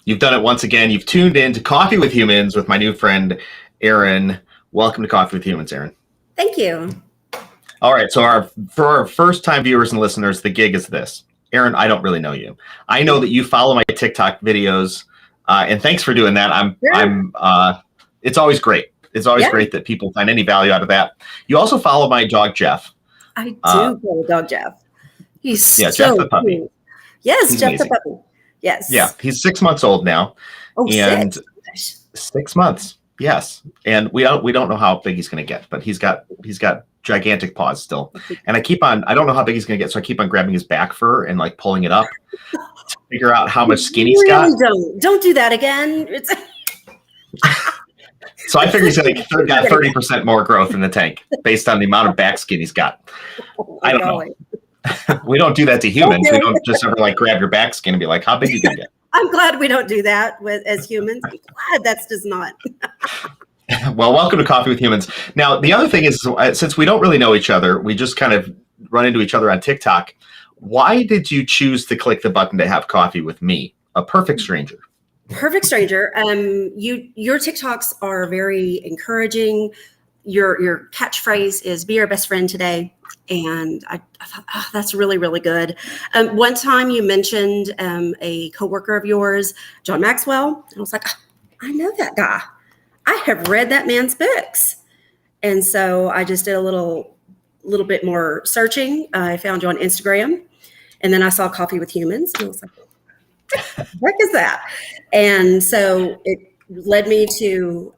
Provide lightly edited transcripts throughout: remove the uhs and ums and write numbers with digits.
You've done it once again. You've tuned in to Coffee with Humans with my new friend, Erin. Welcome to Coffee with Humans, Erin. Thank you. All right. So for our first-time viewers and listeners, the gig is this. Erin, I don't really know you. I know that you follow my TikTok videos, and thanks for doing that. It's always great. It's always great that people find any value out of that. You also follow my dog, Jeff. I do follow dog Jeff. He's Jeff the puppy. Cool. Yes, he's Jeff amazing. the puppy. Yes. Yeah, he's 6 months old now. Oh, and 6. 6 months. Yes, and we don't know how big he's going to get, but he's got gigantic paws still. And I don't know how big he's going to get, so I keep on grabbing his back fur and like pulling it up to figure out how much skin he's got. Don't do that again. So I figure he's got 30% more growth in the tank based on the amount of back skin he's got. I don't know. We don't do that to humans. We don't just ever like grab your back skin and be like, how big are you going to get? I'm glad we don't do that as humans. I'm glad that does not. Well, welcome to Coffee with Humans. Now, the other thing is, since we don't really know each other, we just kind of run into each other on TikTok. Why did you choose to click the button to have coffee with me, a perfect stranger? Perfect stranger. Your TikToks are very encouraging. Your catchphrase is "Be our best friend today," and I thought, oh, that's really, really good. One time you mentioned a coworker of yours, John Maxwell, and I was like, oh, I know that guy. I have read that man's books, and so I just did a little bit more searching. I found you on Instagram, and then I saw Coffee with Humans, and I was like, what is that? And so it led me to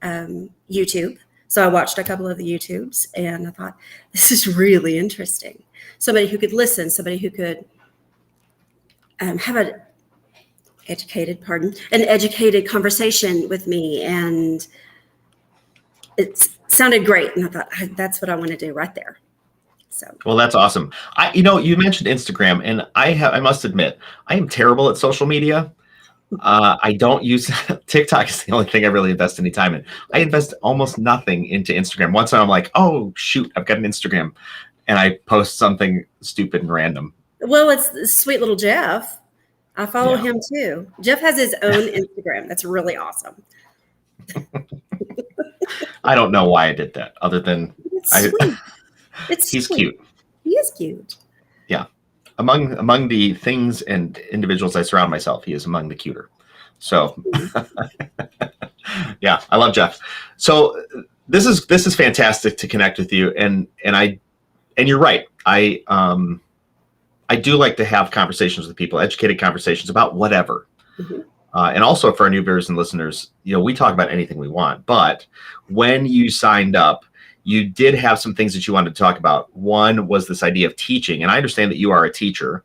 YouTube. So I watched a couple of the YouTubes and I thought, this is really interesting. Somebody who could listen, somebody who could have an educated conversation with me. And it sounded great. And I thought, that's what I want to do right there. So. Well, that's awesome. You mentioned Instagram, and I must admit, I am terrible at social media. I don't use TikTok is the only thing I really invest any time in. I invest almost nothing into Instagram. Once I'm like, oh shoot, I've got an Instagram, and I post something stupid and random. Well, it's sweet little Jeff. I follow him too. Jeff has his own Instagram. That's really awesome. I don't know why I did that, other than he's sweet. Cute. He is cute. Yeah. Among the things and individuals I surround myself, he is among the cuter. So yeah, I love Jeff. So this is fantastic to connect with you. And you're right. I do like to have conversations with people, educated conversations about whatever. Mm-hmm. And also for our new viewers and listeners, we talk about anything we want, but when you signed up, you did have some things that you wanted to talk about. One was this idea of teaching. And I understand that you are a teacher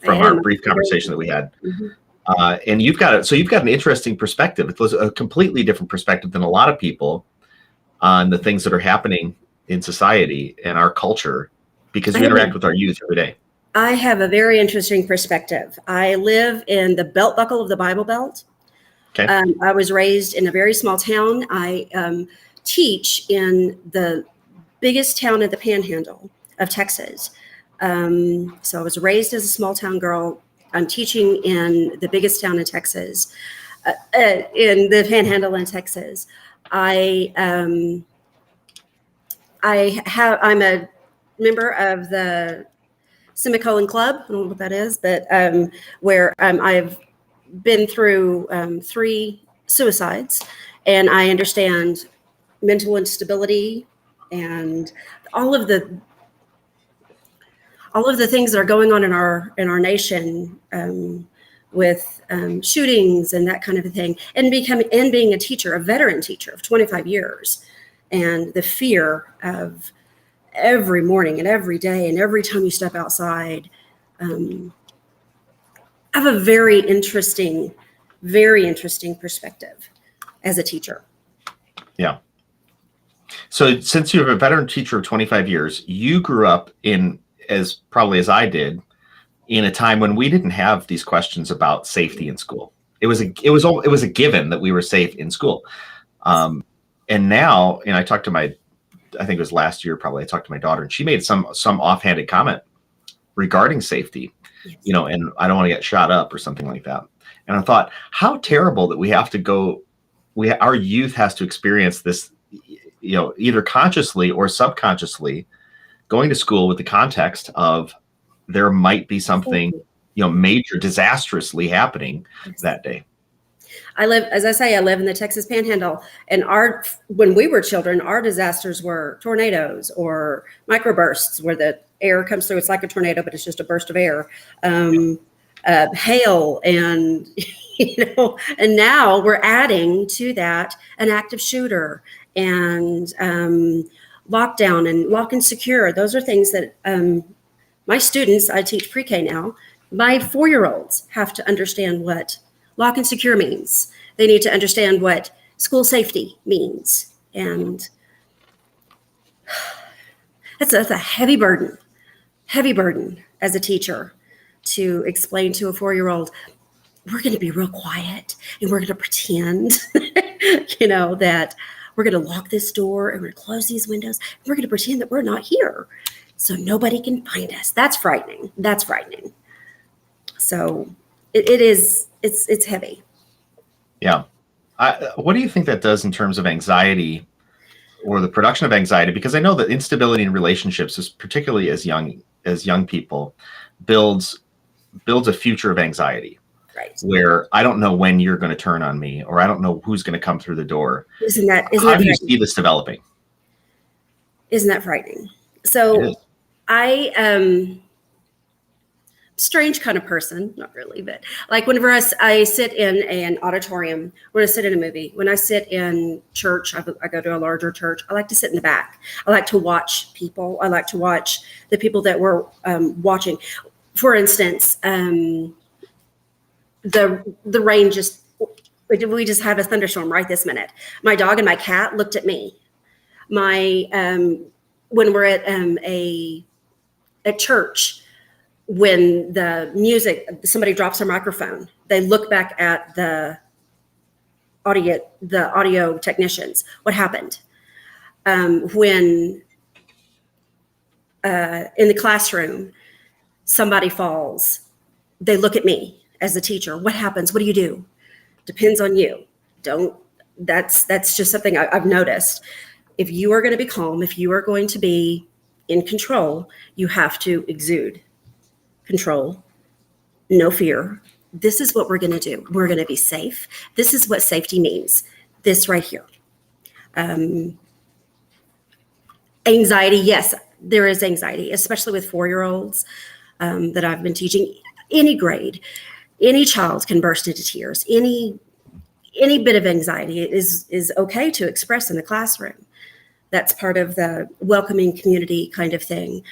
from our brief conversation that we had. Mm-hmm. And you've got an interesting perspective. It was a completely different perspective than a lot of people on the things that are happening in society and our culture, because you interact with our youth every day. I have a very interesting perspective. I live in the belt buckle of the Bible Belt. Okay. I was raised in a very small town. I teach in the biggest town in the Panhandle of Texas. So I was raised as a small town girl. I'm teaching in the biggest town in Texas, in the Panhandle in Texas. I'm a member of the Semicolon Club. I don't know what that is, but where I've been through 3 suicides, and I understand mental instability and all of the things that are going on in our nation with shootings and that kind of a thing, and being a teacher, a veteran teacher of 25 years, and the fear of every morning and every day and every time you step outside. I have a very interesting perspective as a teacher. Yeah. So since you're a veteran teacher of 25 years, you grew up as I did, in a time when we didn't have these questions about safety in school. It was a given that we were safe in school. And now, I talked to I think it was last year, probably, I talked to my daughter, and she made some offhanded comment regarding safety. Yes. you know, and I don't want to get shot up or something like that. And I thought, how terrible that we have to go, our youth has to experience this, you know, either consciously or subconsciously going to school with the context of there might be something, Safety. you know, major disastrously happening Yes. that day. I live, as I say, I live in the Texas Panhandle, and when we were children, our disasters were tornadoes or microbursts where the air comes through. It's like a tornado, but it's just a burst of air. Um, Hail, and and now we're adding to that an active shooter and lockdown and lock and secure. Those are things that my students, I teach pre-K now, my 4-year-olds have to understand what lock and secure means. They need to understand what school safety means. And that's a heavy burden as a teacher to explain to a 4-year-old, we're going to be real quiet and we're going to pretend, that we're going to lock this door and we're going to close these windows. And we're going to pretend that we're not here so nobody can find us. That's frightening. So it's heavy. Yeah. What do you think that does in terms of anxiety or the production of anxiety? Because I know that instability in relationships, is particularly as young people, builds a future of anxiety. Right. Where I don't know when you're going to turn on me, or I don't know who's going to come through the door. Isn't How do you see this developing? Isn't that frightening? It So is. I strange kind of person, not really, but like whenever I sit in an auditorium, when I sit in a movie, when I sit in church, I go to a larger church, I like to sit in the back. I like to watch people. I like to watch the people that we're watching. For instance, the rain we just have a thunderstorm right this minute. My dog and my cat looked at me. When we're at church, when the music, somebody drops their microphone, they look back at the audio technicians. What happened? When in the classroom, somebody falls, they look at me as the teacher. What happens? What do you do? Depends on you. That's just something I've noticed. If you are going to be calm, if you are going to be in control, you have to exude control, no fear. This is what we're going to do. We're going to be safe. This is what safety means. This right here. Anxiety, yes, there is anxiety, especially with 4-year-olds that I've been teaching. Any grade, any child can burst into tears. Any bit of anxiety is okay to express in the classroom. That's part of the welcoming community kind of thing.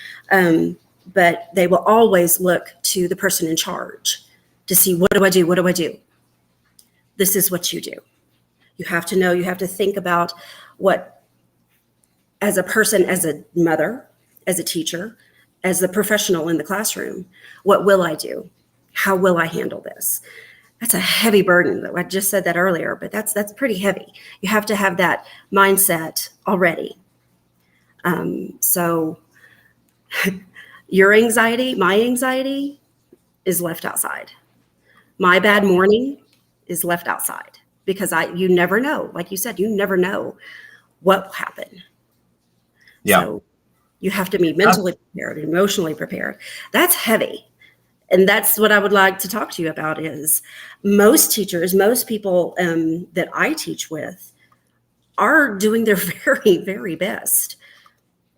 But they will always look to the person in charge to see, what do I do? What do I do? This is what you do. You have to know, you have to think about what, as a person, as a mother, as a teacher, as the professional in the classroom, what will I do? How will I handle this? That's a heavy burden. I just said that earlier, but that's pretty heavy. You have to have that mindset already. So your anxiety, my anxiety is left outside. My bad morning is left outside because you never know. Like you said, you never know what will happen. Yeah. So you have to be mentally prepared, emotionally prepared. That's heavy. And that's what I would like to talk to you about is most teachers, most people that I teach with are doing their very, very best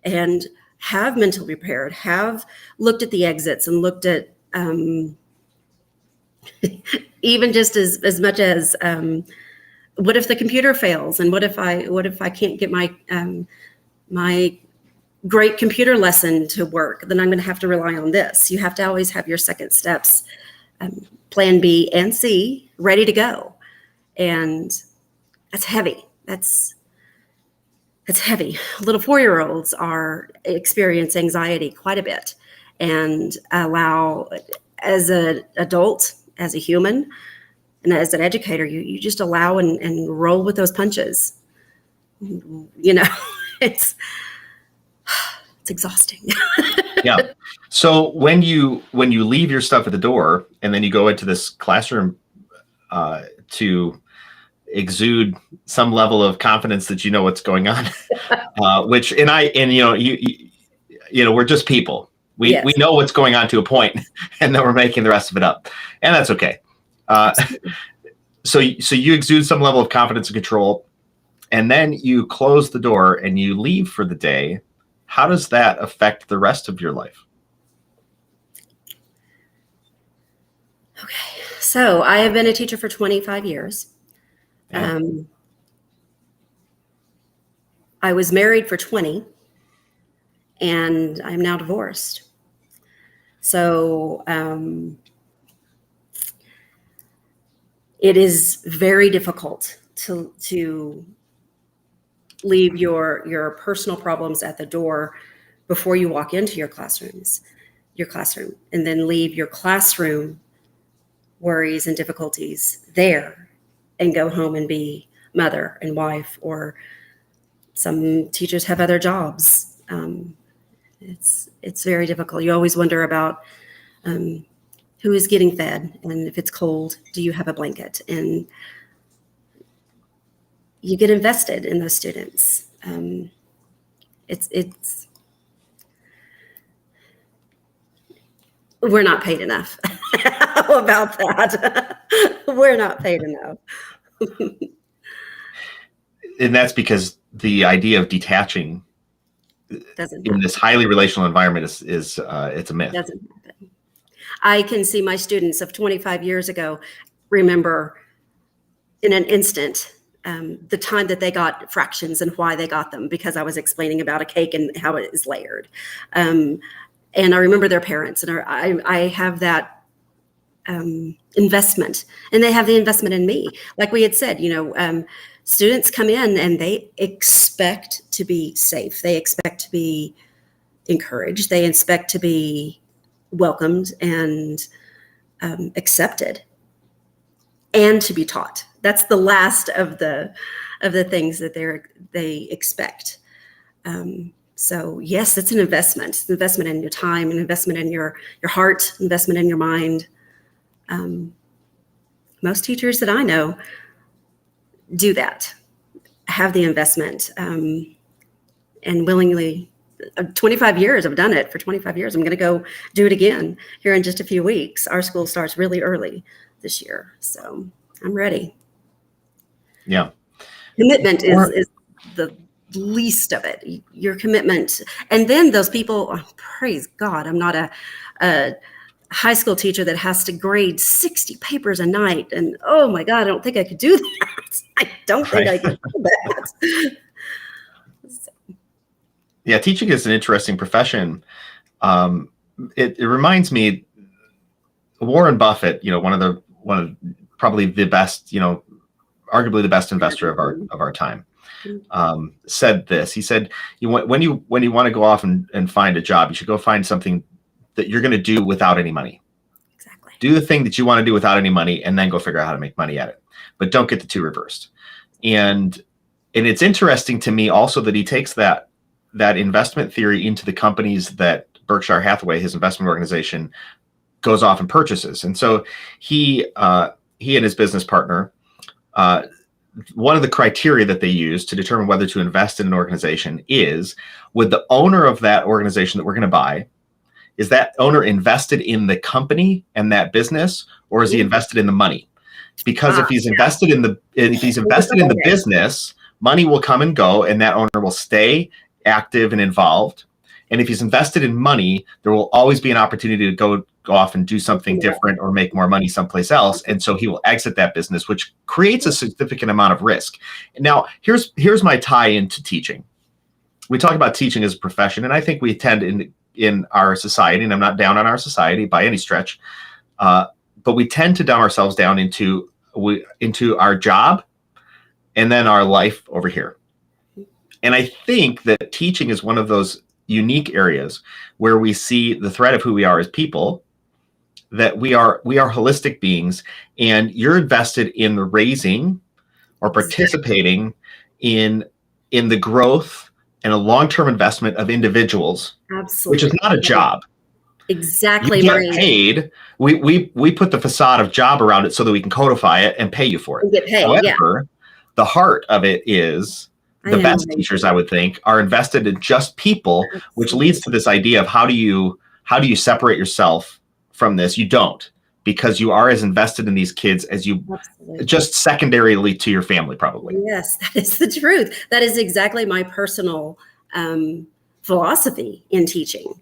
and have mentally prepared, have looked at the exits and looked at even just as much as what if the computer fails and what if I can't get my my great computer lesson to work, then I'm going to have to rely on this. You have to always have your second steps, plan B and C, ready to go. And that's heavy. That's heavy. Little 4-year-olds experience anxiety quite a bit and allow, as an adult, as a human, and as an educator, you just allow and roll with those punches. It's It's exhausting. Yeah. So when you leave your stuff at the door and then you go into this classroom to exude some level of confidence that you know what's going on, which we're just people. We know what's going on to a point, and then we're making the rest of it up, and that's okay. So you exude some level of confidence and control, and then you close the door and you leave for the day. How does that affect the rest of your life? Okay, so I have been a teacher for 25 years. Yeah. I was married for 20, and I'm now divorced. So it is very difficult to leave your personal problems at the door before you walk into your classroom, and then leave your classroom worries and difficulties there and go home and be mother and wife, or some teachers have other jobs. It's very difficult. You always wonder about who is getting fed, and if it's cold, do you have a blanket? And you get invested in those students. We're not paid enough. How about that? We're not paid enough. And that's because the idea of detaching in this highly relational environment is it's a myth. Doesn't happen. I can see my students of 25 years ago remember in an instant the time that they got fractions and why they got them, because I was explaining about a cake and how it is layered. And I remember their parents, and I have that investment, and they have the investment in me. Like we had said, students come in and they expect to be safe. They expect to be encouraged. They expect to be welcomed and accepted, and to be taught. That's the last of the things that they expect. So yes, it's an investment. It's an investment in your time, an investment in your heart, investment in your mind. Most teachers that I know do that, have the investment, and willingly. 25 years, I've done it for 25 years. I'm going to go do it again here in just a few weeks. Our school starts really early this year, so I'm ready. Yeah. Commitment is the least of it. Your commitment. And then those people, praise God, I'm not a high school teacher that has to grade 60 papers a night. And oh my God, I don't think I could do that. I don't think I could do that. Yeah, teaching is an interesting profession. It reminds me, Warren Buffett, one of probably the best, arguably the best investor of our time, said this. He said, when you want to go off and find a job, you should go find something that you're going to do without any money. Exactly. Do the thing that you want to do without any money, and then go figure out how to make money at it. But don't get the two reversed. And it's interesting to me also that he takes that investment theory into the companies that Berkshire Hathaway, his investment organization, goes off and purchases. And so he and his business partner, one of the criteria that they use to determine whether to invest in an organization is, would the owner of that organization that we're going to buy, is that owner invested in the company and that business, or is he invested in the money? Because if he's invested in the business, money will come and go, and that owner will stay active and involved. And if he's invested in money, there will always be an opportunity to go off and do something different or make more money someplace else. And so he will exit that business, which creates a significant amount of risk. Now, here's my tie into teaching. We talk about teaching as a profession, and I think we tend in our society, and I'm not down on our society by any stretch, but we tend to dumb ourselves down into our job and then our life over here. And I think that teaching is one of those unique areas where we see the thread of who we are as people, that we are holistic beings, and you're invested in the raising or participating in the growth and a long-term investment of individuals, which is Absolutely. not a job. Exactly. You get paid. We put the facade of job around it so that we can codify it and pay you for it. Get paid. Yeah. However, the heart of it is I the am best teachers, I would think, are invested in just people, which Absolutely. leads to this idea of how do you separate yourself from this? You don't, because you are as invested in these kids as you Absolutely. just secondarily to your family, probably. Yes, that is the truth. That is exactly my personal philosophy in teaching,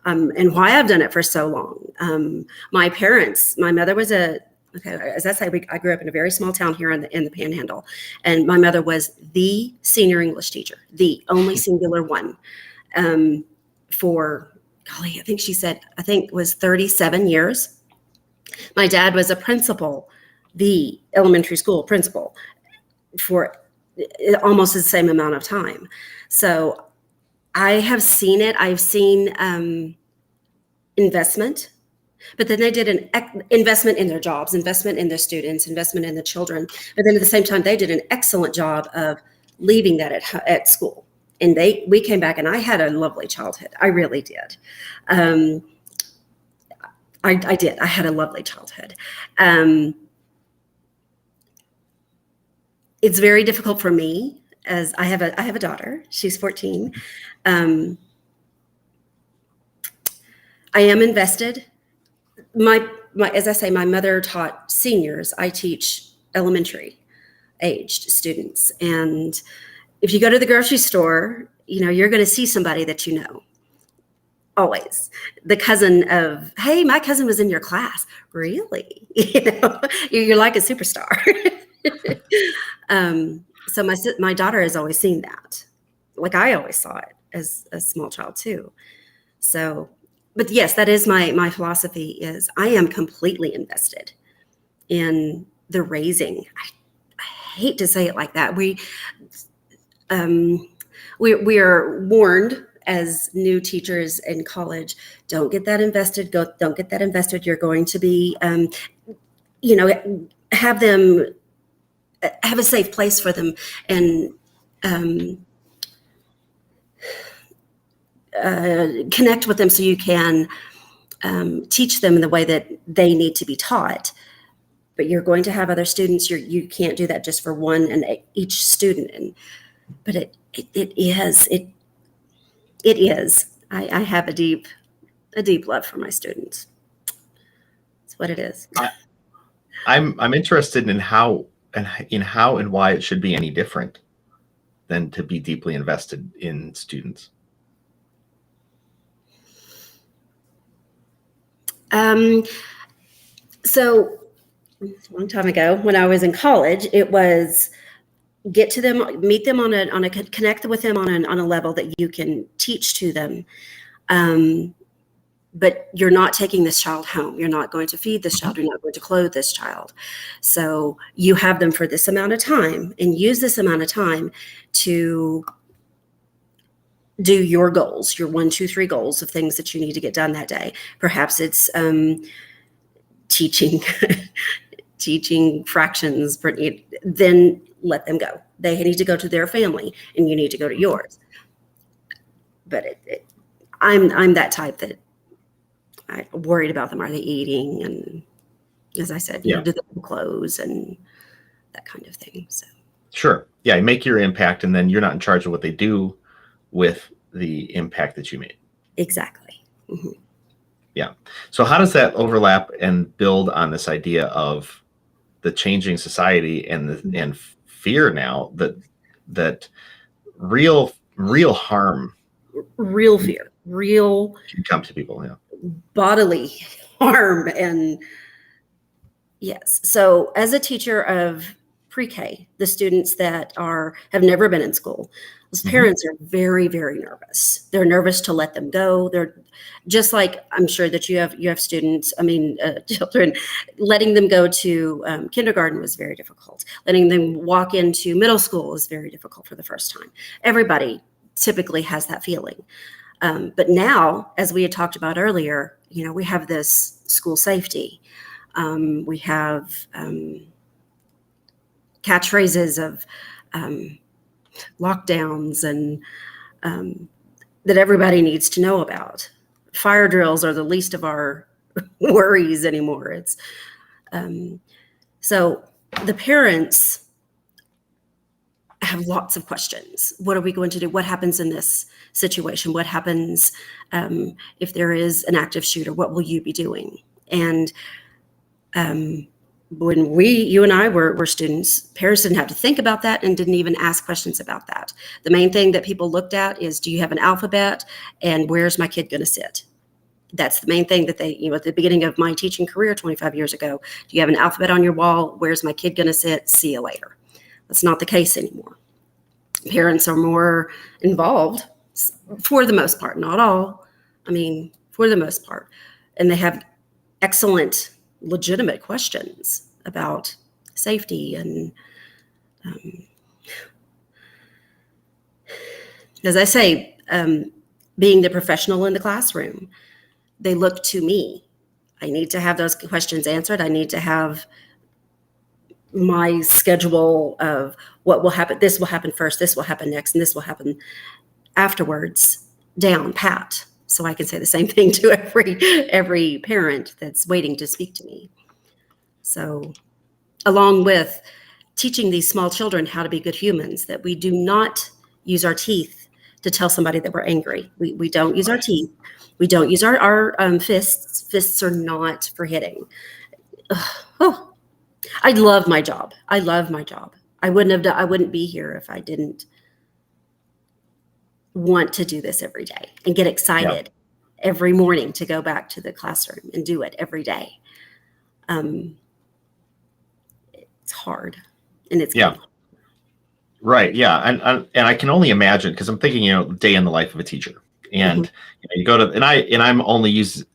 and why I've done it for so long. My parents, my mother was as I say, I grew up in a very small town here in the Panhandle, and my mother was the senior English teacher, the only singular one, for, golly, I think it was 37 years. My dad was a principal, the elementary school principal, for almost the same amount of time. So I have seen it. I've seen investment, but then they did an investment in their jobs, investment in their students, investment in the children. But then at the same time, they did an excellent job of leaving that at school. And we came back, and I had a lovely childhood. I really did. I did. I had a lovely childhood. It's very difficult for me, as I have a daughter. She's 14. I am invested. As I say, my mother taught seniors. I teach elementary aged students. And if you go to the grocery store, you're going to see somebody that you know. Always. The cousin of, hey, my cousin was in your class. Really? You're like a superstar. So my daughter has always seen that. Like I always saw it as a small child too. So, but yes, that is my philosophy is I am completely invested in the raising. I hate to say it like that. We are warned as new teachers in college, don't get that invested. Don't get that invested. You're going to be, have them have a safe place for them, and connect with them so you can teach them in the way that they need to be taught. But you're going to have other students. You can't do that just for one and each student. But it is. I have a deep love for my students. It's what it is. I'm interested in how and why it should be any different than to be deeply invested in students. So a long time ago when I was in college, it was get to them, meet them connect with them on a level that you can teach to them. But you're not taking this child home. You're not going to feed this child. You're not going to clothe this child. So you have them for this amount of time and use this amount of time to do your goals, your 1, 2, 3 goals of things that you need to get done that day. Perhaps it's teaching fractions. Then let them go. They need to go to their family, and you need to go to yours. But I'm that type that I'm worried about them. Are they eating? And as I said, do they have clothes and that kind of thing. So sure, yeah, you make your impact, and then you're not in charge of what they do with the impact that you made. Exactly. Mm-hmm. Yeah. So how does that overlap and build on this idea of the changing society and fear now that real harm, real fear, real can come to people, bodily harm, and yes. So as a teacher of pre-K, the students that have never been in school, those parents are very, very nervous. They're nervous to let them go. They're just like, I'm sure that you have students, children, letting them go to kindergarten was very difficult. Letting them walk into middle school is very difficult for the first time. Everybody typically has that feeling. But now, as we had talked about earlier, we have this school safety. We have catchphrases of lockdowns and that everybody needs to know about. Fire drills are the least of our worries anymore. It's so the parents have lots of questions. What are we going to do? What happens in this situation? What happens if there is an active shooter? What will you be doing? And when you and I were students, parents didn't have to think about that and didn't even ask questions about that. The main thing that people looked at is, do you have an alphabet and where's my kid going to sit? That's the main thing that they, at the beginning of my teaching career 25 years ago, do you have an alphabet on your wall? Where's my kid going to sit? See you later. That's not the case anymore. Parents are more involved for the most part, not all. I mean, for the most part. And they have excellent, legitimate questions about safety. And as I say, being the professional in the classroom, they look to me. I need to have those questions answered. I need to have my schedule of what will happen. This will happen first, this will happen next, and this will happen afterwards down pat. So I can say the same thing to every parent that's waiting to speak to me. So along with teaching these small children how to be good humans, that we do not use our teeth to tell somebody that we're angry. We don't use our teeth. We don't use our fists. Fists are not for hitting. Oh, I love my job. I love my job. I wouldn't be here if I didn't want to do this every day and get excited every morning to go back to the classroom and do it every day. It's hard, and it's yeah. Right. Yeah. And I can only imagine, because I'm thinking, day in the life of a teacher, and you go to,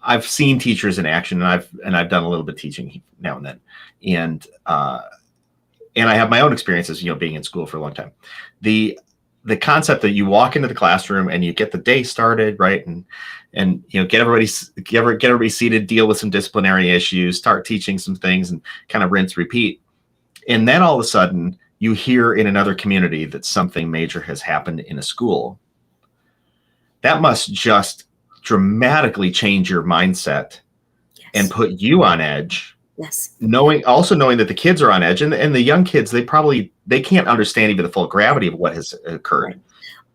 I've seen teachers in action, and I've done a little bit of teaching now and then. And I have my own experiences, being in school for a long time. The concept that you walk into the classroom and you get the day started, right? And get everybody seated, deal with some disciplinary issues, start teaching some things, and kind of rinse, repeat. And then all of a sudden you hear in another community that something major has happened in a school. That must just dramatically change your mindset and put you on edge. Yes. Knowing that the kids are on edge, and the young kids, they can't understand even the full gravity of what has occurred.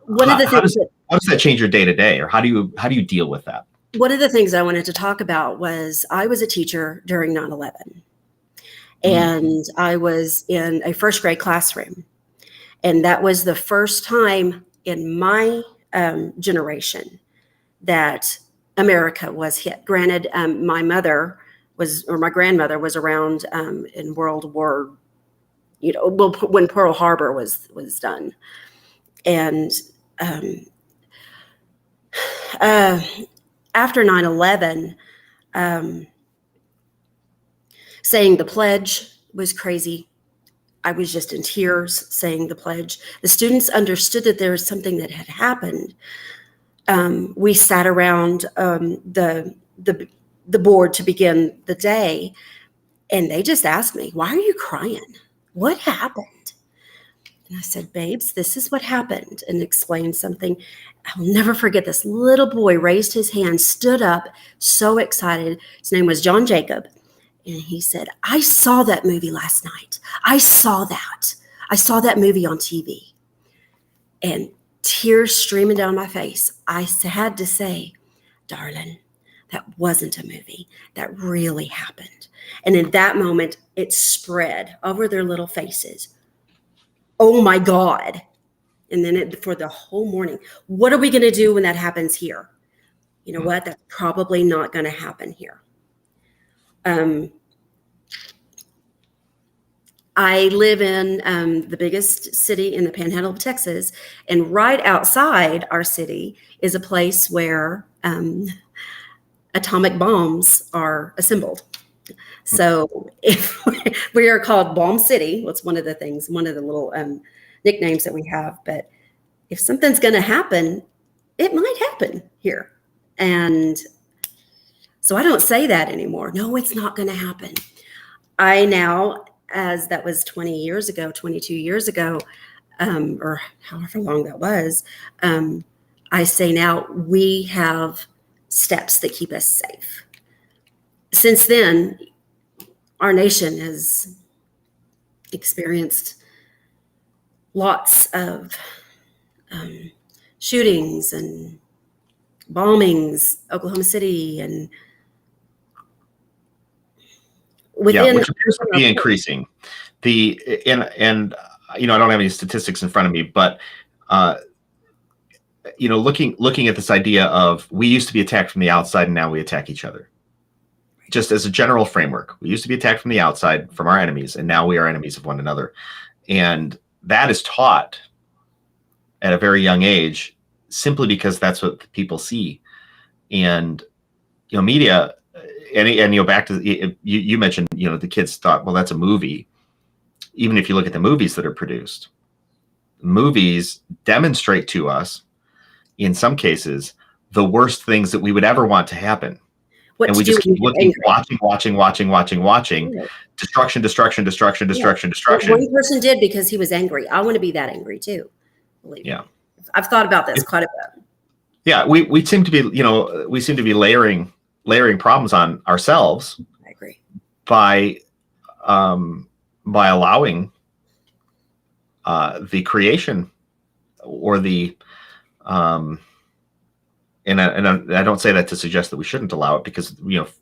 One of the things how does that change your day to day, or how do you deal with that? One of the things I wanted to talk about was I was a teacher during 9/11, and I was in a first grade classroom, and that was the first time in my generation that America was hit. Granted, my grandmother was around in World War, when Pearl Harbor was done. And after 9/11, saying the pledge was crazy. I was just in tears saying the pledge. The students understood that there was something that had happened. We sat around the board to begin the day, and they just asked me, "Why are you crying? What happened?" And I said, "Babes, this is what happened," and explained something. I'll never forget this. Little boy raised his hand, stood up, so excited. His name was John Jacob. And he said, "I saw that movie last night. I saw that movie on TV." And tears streaming down my face. I had to say, "Darling, that wasn't a movie. That really happened." And in that moment, it spread over their little faces. Oh my God. And then for the whole morning, what are we going to do when that happens here? You know what? That's probably not going to happen here. I live in the biggest city in the panhandle of Texas, and right outside our city is a place where atomic bombs are assembled. So if we are called Bomb City, what's one of the little nicknames that we have. But if something's going to happen, it might happen here. And so I don't say that anymore. No, it's not going to happen. I now, as that was 20 years ago, 22 years ago, or however long that was, I say now we have steps that keep us safe. Since then, our nation has experienced lots of shootings and bombings, Oklahoma City, and within which appears to be increasing. And I don't have any statistics in front of me, but looking at this idea of we used to be attacked from the outside and now we attack each other. Just as a general framework, we used to be attacked from the outside from our enemies, and now we are enemies of one another. And that is taught at a very young age, simply because that's what people see. And media, and back to you mentioned, the kids thought, well, that's a movie. Even if you look at the movies that are produced, movies demonstrate to us, in some cases, the worst things that we would ever want to happen. And we just keep looking, watching. Right. Destruction. One person did because he was angry. I want to be that angry too. Believe me. I've thought about this quite a bit. Yeah, we seem to be, layering problems on ourselves. I agree. By allowing the creation or the and I don't say that to suggest that we shouldn't allow it, because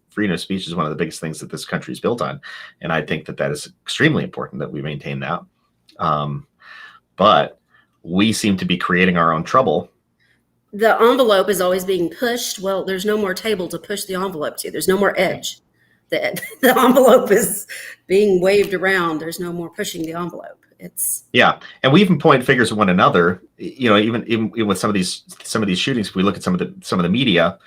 freedom of speech is one of the biggest things that this country is built on, and I think that is extremely important that we maintain that. But we seem to be creating our own trouble. The envelope is always being pushed. Well, there's no more table to push the envelope to. There's no more edge. The envelope is being waved around. There's no more pushing the envelope. And we even point fingers at one another. Even with some of these shootings, if we look at some of the media,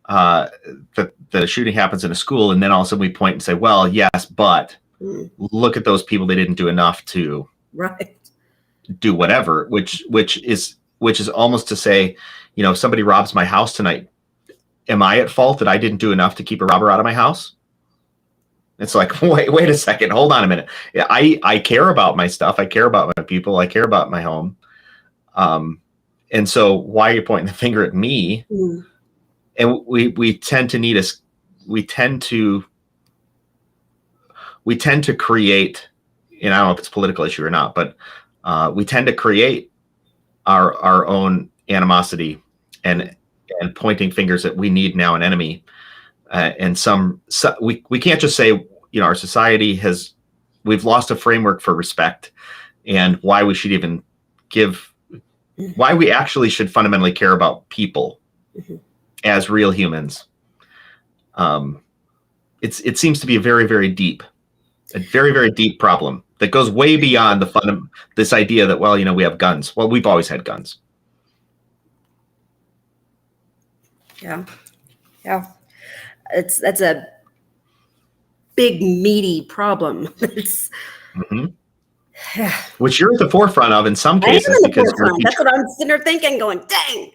the shooting happens in a school, and then all of a sudden we point and say, well, yes, but look at those people. They didn't do enough to do whatever, which is almost to say, if somebody robs my house tonight, am I at fault that I didn't do enough to keep a robber out of my house? It's like, wait a second, hold on a minute. I care about my stuff. I care about my people. I care about my home. And so why are you pointing the finger at me? And we tend to create, and I don't know if it's a political issue or not, but we tend to create our own animosity and pointing fingers that we need now an enemy. And we can't just say, our society we've lost a framework for respect, and why we should even why we actually should fundamentally care about people as real humans. It seems to be a very, very deep problem that goes way beyond this idea that, well, we have guns. Well, we've always had guns. Yeah. That's a big, meaty problem. Which you're at the forefront of in some cases, because that's what I'm sitting there thinking, going, dang.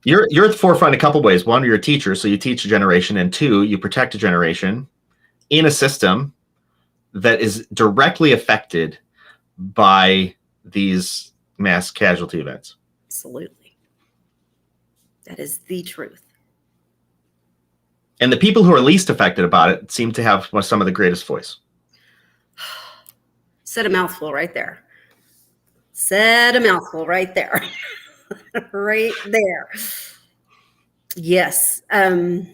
You're at the forefront a couple ways. One, you're a teacher, so you teach a generation, and two, you protect a generation in a system that is directly affected by these mass casualty events. Absolutely. That is the truth. And the people who are least affected about it seem to have some of the greatest voice. Said a mouthful right there. Right there. Yes. Well,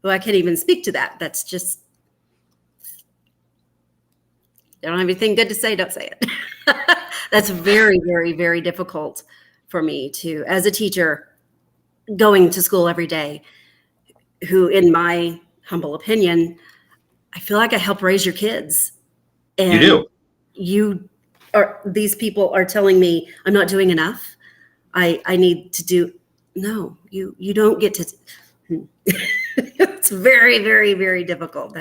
I can't even speak to that. That's just, I don't have anything good to say, don't say it. That's very, very, very difficult for me to, as a teacher, going to school every day, who, in my humble opinion, I feel like I help raise your kids. And you do. These people are telling me I'm not doing enough. I need to do. No, you don't get to. It's very, very, very difficult.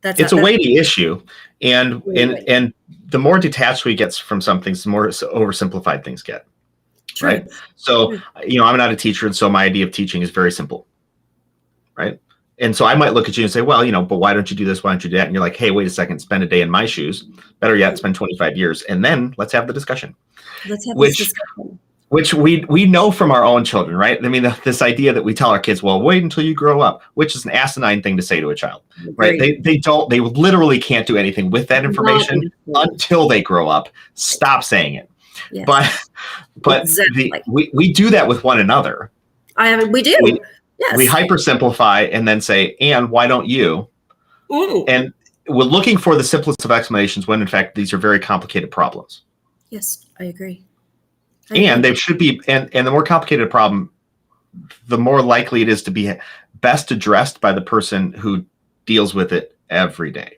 It's a weighty issue, and the more detached we get from some things, the more oversimplified things get. True. Right. So I'm not a teacher, and so my idea of teaching is very simple. Right. And so I might look at you and say, well, but why don't you do this? Why don't you do that? And you're like, hey, wait a second, spend a day in my shoes. Better yet, spend 25 years. And then let's have the discussion. Let's have this discussion. Which we know from our own children, right? I mean, this idea that we tell our kids, well, wait until you grow up, which is an asinine thing to say to a child, right? They literally can't do anything with that information until they grow up. Stop saying it. Yes. But exactly. we do that with one another. We do. Yes. We hypersimplify and then say, and why don't you? And we're looking for the simplest of explanations when in fact these are very complicated problems. Yes, I agree. And they should be, and the more complicated a problem, the more likely it is to be best addressed by the person who deals with it every day.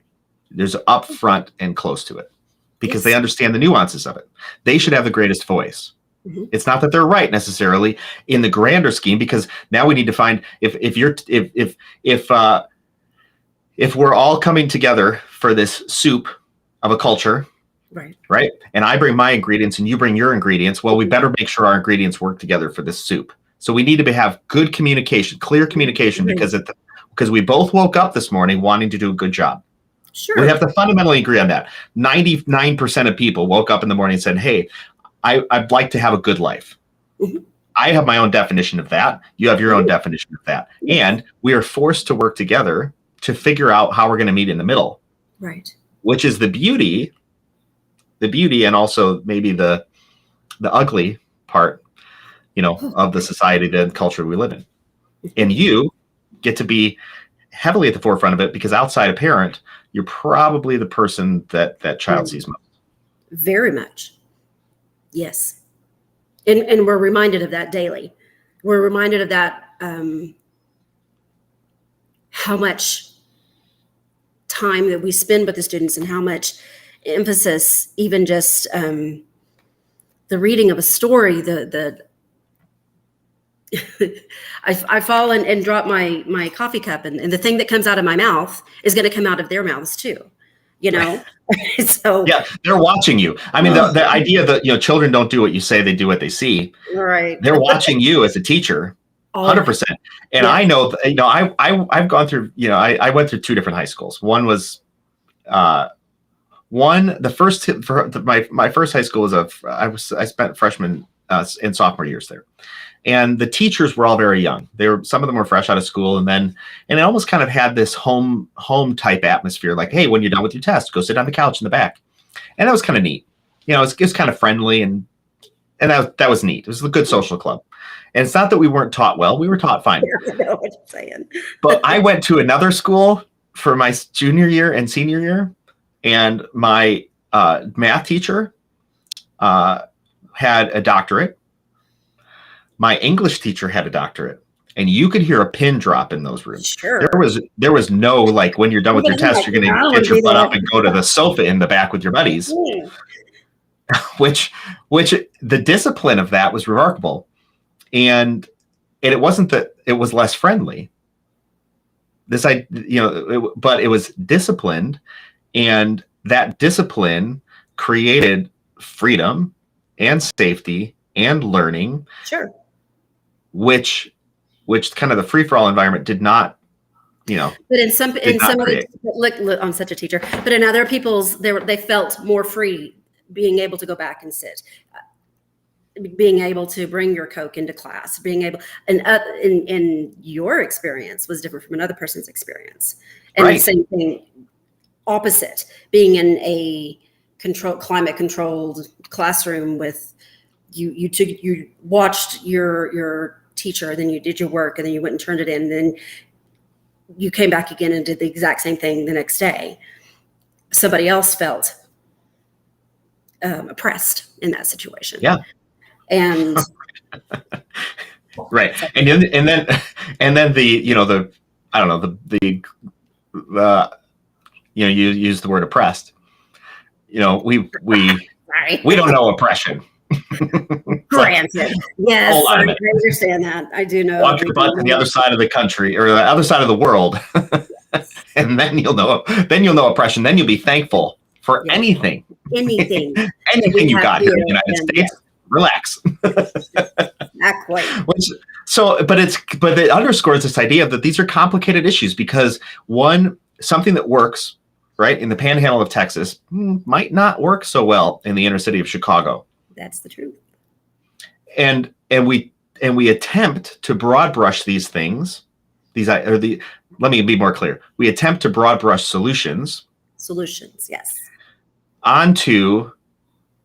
There's upfront and close to it because they understand the nuances of it. They should have the greatest voice. Mm-hmm. It's not that they're right necessarily in the grander scheme, because now we need to find if we're all coming together for this soup of a culture. Right. And I bring my ingredients and you bring your ingredients. Well, we better make sure our ingredients work together for this soup. So we need to have good communication, clear communication, because we both woke up this morning wanting to do a good job. Sure. We have to fundamentally agree on that. 99% of people woke up in the morning and said, hey, I'd like to have a good life. Mm-hmm. I have my own definition of that. You have your own definition of that. And we are forced to work together to figure out how we're going to meet in the middle. Right. Which is the beauty and also maybe the ugly part, of the society, the culture we live in. And you get to be heavily at the forefront of it because outside a parent, you're probably the person that child sees most. Very much. Yes. And we're reminded of that daily. We're reminded of that, how much time that we spend with the students and how much emphasis, even just the reading of a story, I fall and drop my coffee cup and the thing that comes out of my mouth is going to come out of their mouths too, So yeah, they're watching you. I mean, the idea that, children don't do what you say, they do what they see. Right. They're watching you as a teacher. 100%. And I know, I've gone through, I went through two different high schools. One was, my first high school was I spent freshman and sophomore years there, and the teachers were all very young. Some of them were fresh out of school, and it almost kind of had this home type atmosphere. Like, hey, when you're done with your test, go sit on the couch in the back, and that was kind of neat. It was kind of friendly, and that was neat. It was a good social club. And it's not that we weren't taught well; we were taught fine. I know what you're saying. But I went to another school for my junior year and senior year. And my math teacher had a doctorate. My English teacher had a doctorate. And you could hear a pin drop in those rooms. Sure. There was no, like, when you're done with your test, you're going to get your butt up and go to the sofa in the back with your buddies. Which the discipline of that was remarkable. And it wasn't that it was less friendly. But it was disciplined. And that discipline created freedom and safety and learning. Sure. Which kind of the free-for-all environment did not, But in some look, I'm such a teacher. But in other people's, they felt more free being able to go back and sit, being able to bring your Coke into class, being able, and in your experience was different from another person's experience, and the same thing. Opposite, being in a climate controlled classroom with you watched your teacher, then you did your work, and then you went and turned it in, and then you came back again and did the exact same thing the next day. Somebody else felt oppressed in that situation. Yeah. And right. And then the I don't know, you use the word oppressed. We don't know oppression. Granted. Yes, I understand that. I do know. Walk your butt to the other side of the country or the other side of the world. And then you'll know oppression. Then you'll be thankful for anything. Anything you got here in the United States. relax. Exactly. But it underscores this idea that these are complicated issues because something that works right in the panhandle of Texas might not work so well in the inner city of Chicago. That's the truth. And we attempt to broad brush these things. Let me be more clear. We attempt to broad brush solutions, yes, onto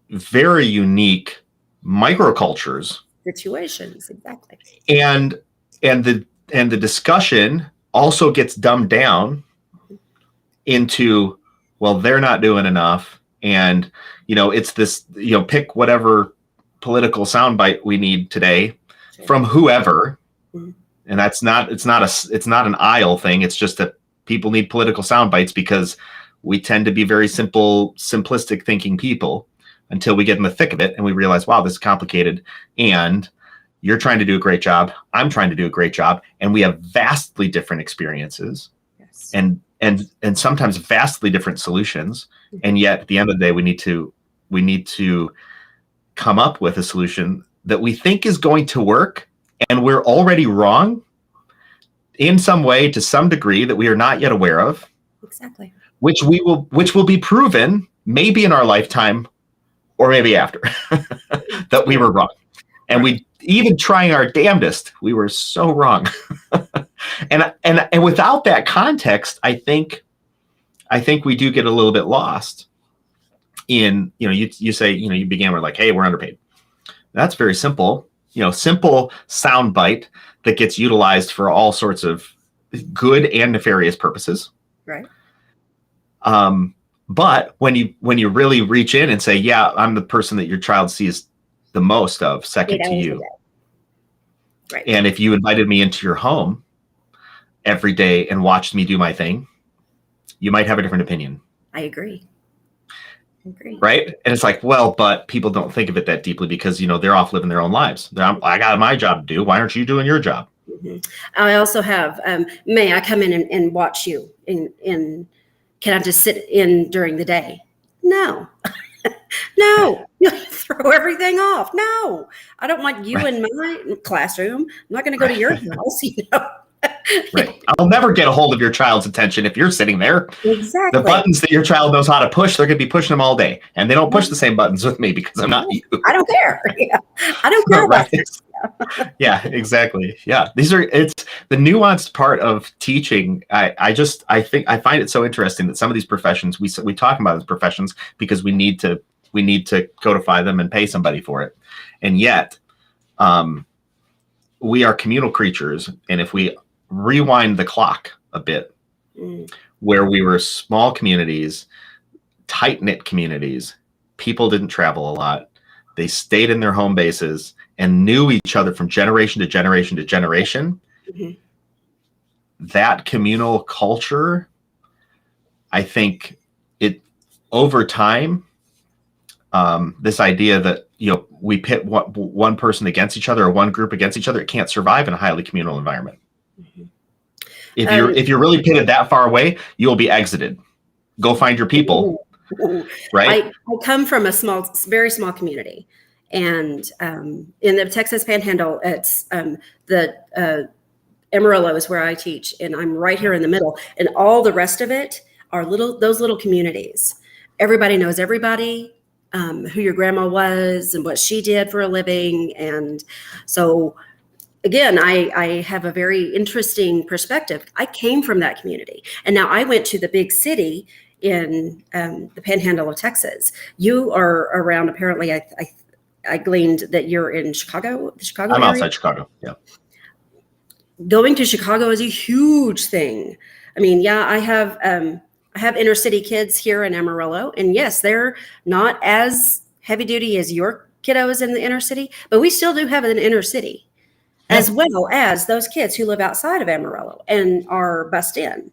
very unique microcultures, situations, exactly. And the discussion also gets dumbed down into, well, they're not doing enough, and it's this, pick whatever political soundbite we need today from whoever, and it's not an aisle thing. It's just that people need political sound bites because we tend to be very simplistic thinking people until we get in the thick of it and we realize, wow, this is complicated. And you're trying to do a great job. I'm trying to do a great job. And we have vastly different experiences, yes, and sometimes vastly different solutions. And yet at the end of the day, we need to come up with a solution that we think is going to work. And we're already wrong in some way, to some degree, that we are not yet aware of. Exactly. Which will be proven maybe in our lifetime or maybe after that we were wrong. And we, even trying our damnedest, we were so wrong. and without that context, I think we do get a little bit lost in, you say, you began with like, hey, we're underpaid. That's very simple, simple soundbite that gets utilized for all sorts of good and nefarious purposes. Right. But when you really reach in and say, yeah, I'm the person that your child sees the most of, second to you. Right. And if you invited me into your home every day and watched me do my thing, you might have a different opinion. I agree. Right. And it's like, well, but people don't think of it that deeply because, they're off living their own lives. I got my job to do. Why aren't you doing your job? Mm-hmm. I also have, may I come in and watch you in can I just sit in during the day? No. No, you throw everything off. No, I don't want you in my classroom. I'm not going to go to your house. Right. I'll never get a hold of your child's attention if you're sitting there. Exactly. The buttons that your child knows how to push, they're going to be pushing them all day. And they don't push the same buttons with me because I'm not you. I don't care. Yeah. I don't care about this. Yeah, exactly. Yeah. It's the nuanced part of teaching. I find it so interesting that some of these professions, we talk about as professions because we need to codify them and pay somebody for it. And yet, we are communal creatures. And if we rewind the clock a bit, where we were small communities, tight-knit communities, people didn't travel a lot. They stayed in their home bases and knew each other from generation to generation to generation. Mm-hmm. That communal culture, I think it, over time, this idea that, we pit one person against each other or one group against each other, it can't survive in a highly communal environment. Mm-hmm. If you're really pitted that far away, you'll be exited. Go find your people. Right. I come from a very small community, and in the Texas Panhandle, it's the Amarillo is where I teach, and I'm right here in the middle, and all the rest of it are those little communities. Everybody knows everybody, who your grandma was and what she did for a living, and so. Again, I have a very interesting perspective. I came from that community, and now I went to the big city in the Panhandle of Texas. You are around. Apparently, I gleaned that you're in Chicago. The Chicago I'm area? Outside Chicago. Yeah. Going to Chicago is a huge thing. I mean, yeah, I have inner city kids here in Amarillo, and yes, they're not as heavy duty as your kiddos in the inner city, but we still do have an inner city. As well as those kids who live outside of Amarillo and are bused in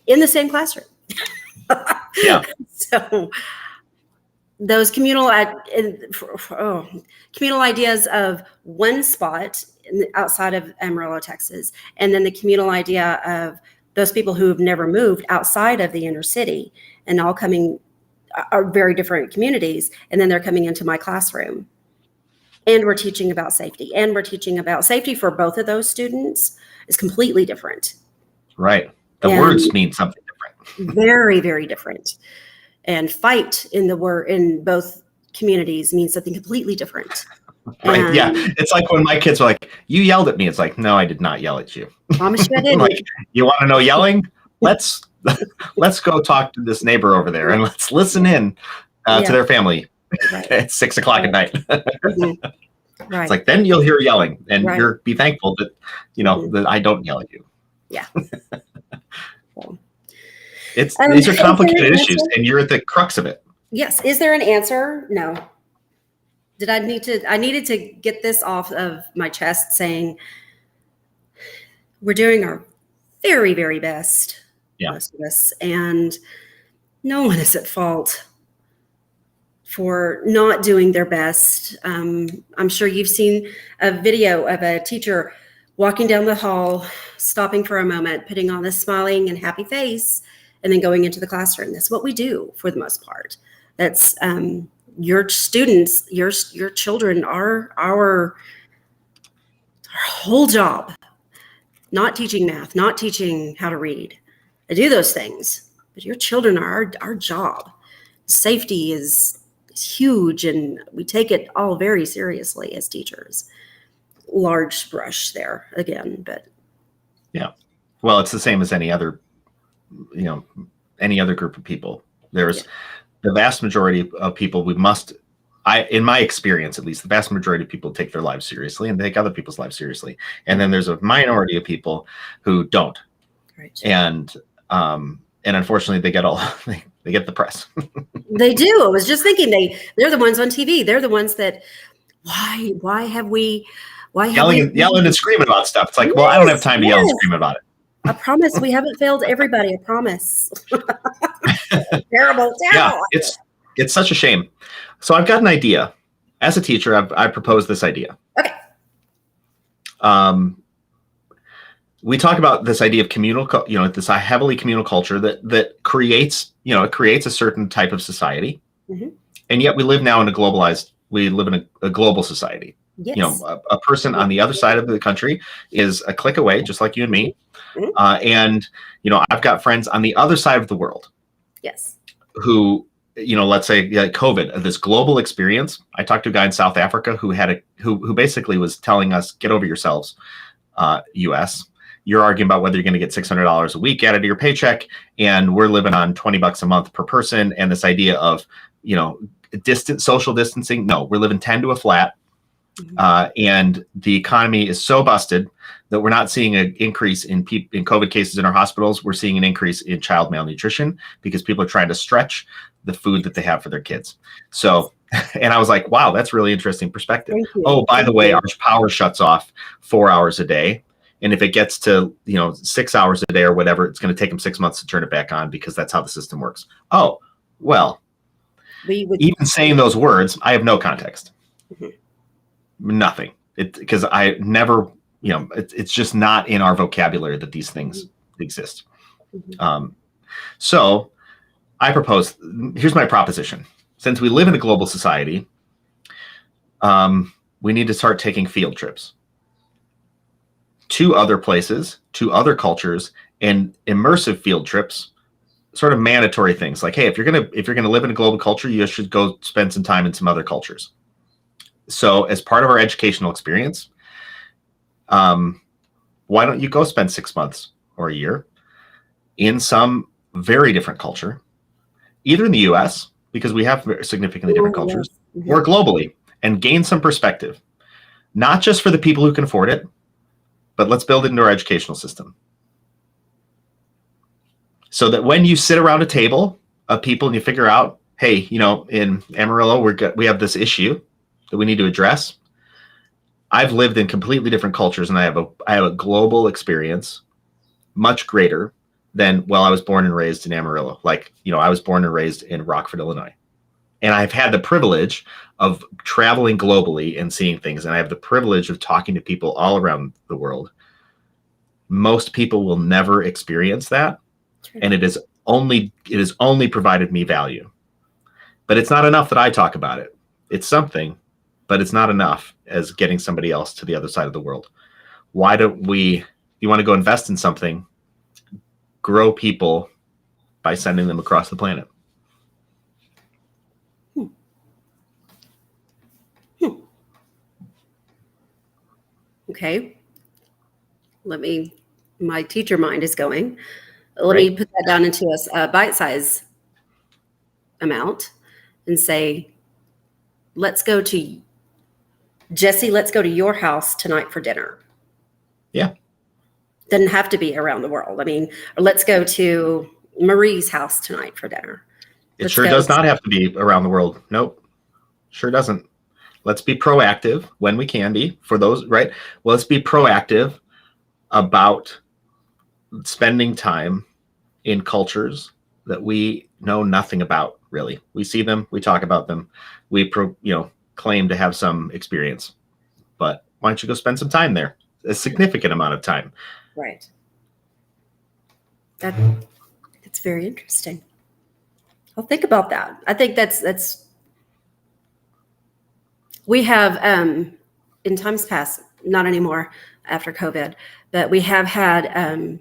the same classroom. Yeah. So those communal ideas of one spot outside of Amarillo, Texas, and then the communal idea of those people who have never moved outside of the inner city and all are very different communities, and then they're coming into my classroom. And we're teaching about safety. And we're teaching about safety for both of those students is completely different. Right. The And words mean something different. very, very different. And fight in both communities means something completely different. Right. And Yeah. It's like when my kids were like, you yelled at me. It's like, no, I did not yell at you. promise you I didn't. Like, you want to know yelling? Let's go talk to this neighbor over there and let's listen in to their family at 6 o'clock at night. Mhm. Right. It's like, then you'll hear yelling and Right. you're be thankful that, that I don't yell at you. Yeah. These are complicated issues and you're at the crux of it. Yes. Is there an answer? No. I needed to get this off of my chest saying we're doing our very, very best, most of us, and no one is at fault for not doing their best. I'm sure you've seen a video of a teacher walking down the hall, stopping for a moment, putting on a smiling and happy face, and then going into the classroom. That's what we do for the most part. That's your students, your children are our whole job. Not teaching math, not teaching how to read. I do those things, but your children are our job. Safety is huge, and we take it all very seriously as teachers. Large brush there again, but yeah. Well, it's the same as any other group of people. There's the vast majority of people in my experience, at least, the vast majority of people take their lives seriously and take other people's lives seriously. And then there's a minority of people who don't. Right. And unfortunately they get the press. They do. I was just thinking they're the ones on TV. They're the ones that why have we yelling and screaming about stuff. It's like, well, I don't have time to yell and scream about it. I promise we haven't failed everybody. I promise. Terrible. Yeah, it's such a shame. So I've got an idea. As a teacher, I proposed this idea. Okay. We talk about this idea of communal, this heavily communal culture that creates a certain type of society, and yet we live in a global society. Yes. A person on the other side of the country is a click away, just like you and me. And I've got friends on the other side of the world. Yes. Who, let's say COVID, this global experience. I talked to a guy in South Africa who basically was telling us, get over yourselves, US. You're arguing about whether you're going to get $600 a week added to your paycheck, and we're living on $20 a month per person. And this idea of, social distancing. No, we're living 10 to a flat. And the economy is so busted that we're not seeing an increase in COVID cases in our hospitals. We're seeing an increase in child malnutrition because people are trying to stretch the food that they have for their kids. So, and I was like, wow, that's really interesting perspective. Oh, by the way, our power shuts off 4 hours a day. And if it gets to, 6 hours a day or whatever, it's going to take them 6 months to turn it back on because that's how the system works. Oh, well, even saying those words, I have no context. Nothing. Because I never, it's just not in our vocabulary that these things exist. So I propose, here's my proposition. Since we live in a global society, we need to start taking field trips to other places, to other cultures, and immersive field trips, sort of mandatory things like, hey, if you're gonna live in a global culture, you should go spend some time in some other cultures. So as part of our educational experience, why don't you go spend 6 months or a year in some very different culture, either in the US, because we have significantly different cultures, or globally, and gain some perspective, not just for the people who can afford it, but let's build it into our educational system. So that when you sit around a table of people and you figure out, hey, in Amarillo, we have this issue that we need to address. I've lived in completely different cultures, and I have a global experience, much greater than, I was born and raised in Amarillo. I was born and raised in Rockford, Illinois. And I've had the privilege of traveling globally and seeing things. And I have the privilege of talking to people all around the world. Most people will never experience that. True. And it has only provided me value. But it's not enough that I talk about it. It's something but it's not enough as getting somebody else to the other side of the world. Why don't we, you want to go invest in something, grow people by sending them across the planet. Okay. My teacher mind is going. Let me put that down into a bite-size amount and say, Jesse, let's go to your house tonight for dinner. Yeah. Doesn't have to be around the world. I mean, or let's go to Marie's house tonight for dinner. It sure does not have to be around the world. Nope. Sure doesn't. Let's be proactive when we can be for those, right? Well, let's be proactive about spending time in cultures that we know nothing about, really. We see them, we talk about them, we claim to have some experience. But why don't you go spend some time there? A significant amount of time. Right. That's very interesting. I'll think about that. I think that's we have in times past, not anymore after COVID, but we have had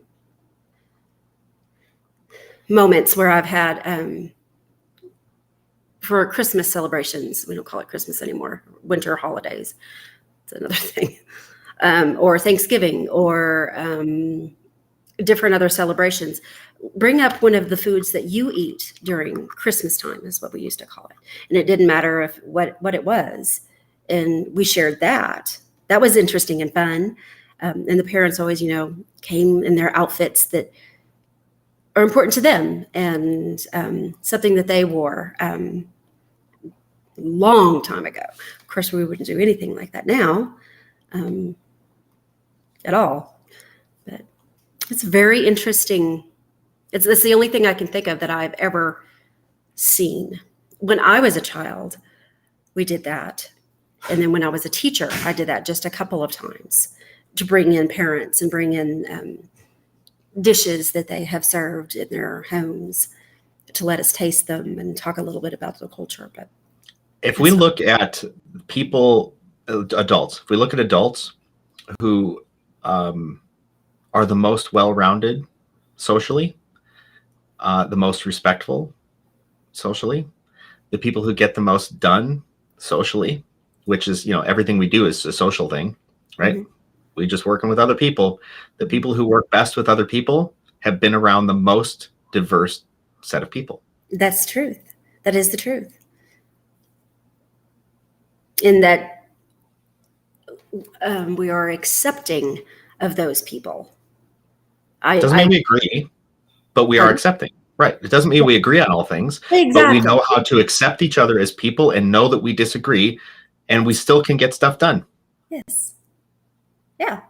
moments where I've had for Christmas celebrations. We don't call it Christmas anymore. Winter holidays. It's another thing. Or Thanksgiving or different other celebrations. Bring up one of the foods that you eat during Christmas time is what we used to call it. And it didn't matter what it was. And we shared that. That was interesting and fun. And the parents always, came in their outfits that are important to them and something that they wore long time ago. Of course, we wouldn't do anything like that now at all. But it's very interesting. It's the only thing I can think of that I've ever seen. When I was a child, we did that. And then when I was a teacher, I did that just a couple of times to bring in parents and bring in dishes that they have served in their homes to let us taste them and talk a little bit about the culture. But if we look at adults, if we look at adults who are the most well-rounded socially, the most respectful socially, the people who get the most done socially, which is, everything we do is a social thing, right? Mm-hmm. We just working with other people. The people who work best with other people have been around the most diverse set of people. That's truth. That is the truth. In that we are accepting of those people. Doesn't mean we agree, but we are accepting. Right. It doesn't mean we agree on all things, exactly. But we know how to accept each other as people and know that we disagree, and we still can get stuff done. Yes. Yeah.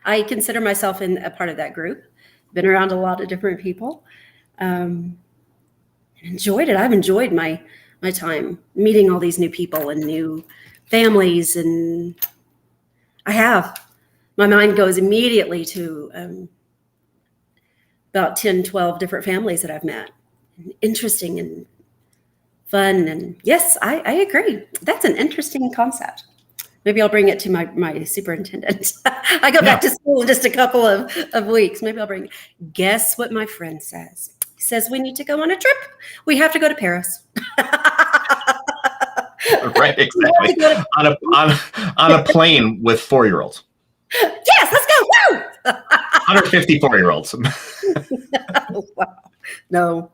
I consider myself in a part of that group. Been around a lot of different people. Enjoyed it. I've enjoyed my time meeting all these new people and new families, and I have. My mind goes immediately to about 10, 12 different families that I've met. Interesting and fun. And yes, I agree. That's an interesting concept. Maybe I'll bring it to my superintendent. I go back to school in just a couple of weeks. Maybe I'll bring, guess what my friend says? He says we need to go on a trip. We have to go to Paris. Right, exactly. On a plane with 4-year-olds. Yes, let's go. Woo! 154-year-olds. Wow. No.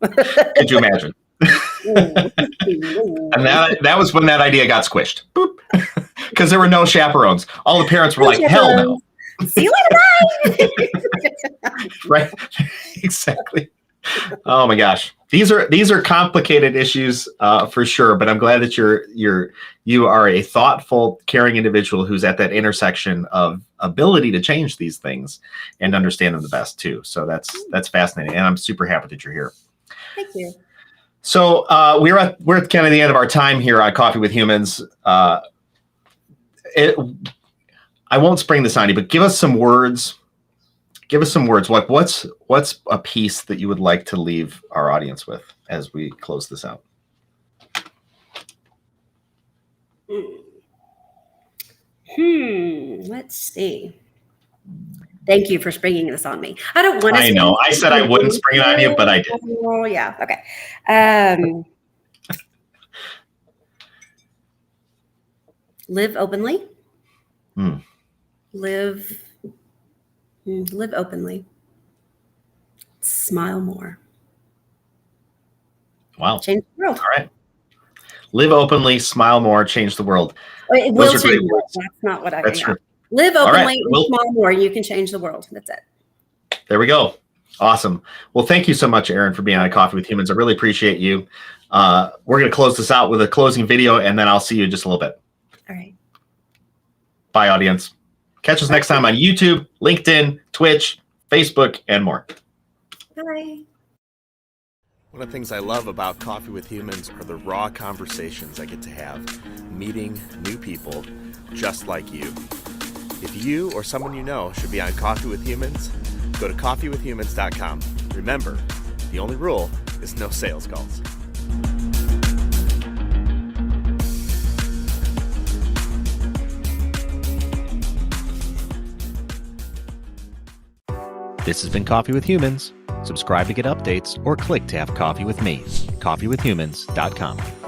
Could you imagine? And that was when that idea got squished. Boop. Because there were no chaperones. All the parents were like, hell no. See you later, bye. Right? Exactly. Oh my gosh. These are complicated issues for sure, but I'm glad that you are a thoughtful, caring individual who's at that intersection of ability to change these things and understand them the best too. So that's fascinating, and I'm super happy that you're here. Thank you. So we're at kind of the end of our time here on Coffee with Humans. I won't spring this on you, but give us some words. Give us some words. Like what's a piece that you would like to leave our audience with as we close this out? Let's see. Thank you for springing this on me. I don't want to. I know. I said I wouldn't spring it on you, but I did. Oh, yeah. Okay. Live openly. Live openly. Smile more. Wow. Change the world. All right. Live openly, smile more, change the world. It Those will are great change. words. That's not what I That's mean. true. Live All right. openly and smile more. You can change the world. That's it. There we go. Awesome. Well, thank you so much, Erin, for being on Coffee with Humans. I really appreciate you. We're going to close this out with a closing video, and then I'll see you in just a little bit. All right. Bye, audience. Catch us next time on YouTube, LinkedIn, Twitch, Facebook, and more. Bye. One of the things I love about Coffee with Humans are the raw conversations I get to have, meeting new people just like you. If you or someone you know should be on Coffee with Humans, go to coffeewithhumans.com. Remember, the only rule is no sales calls. This has been Coffee with Humans. Subscribe to get updates or click to have coffee with me. coffeewithhumans.com.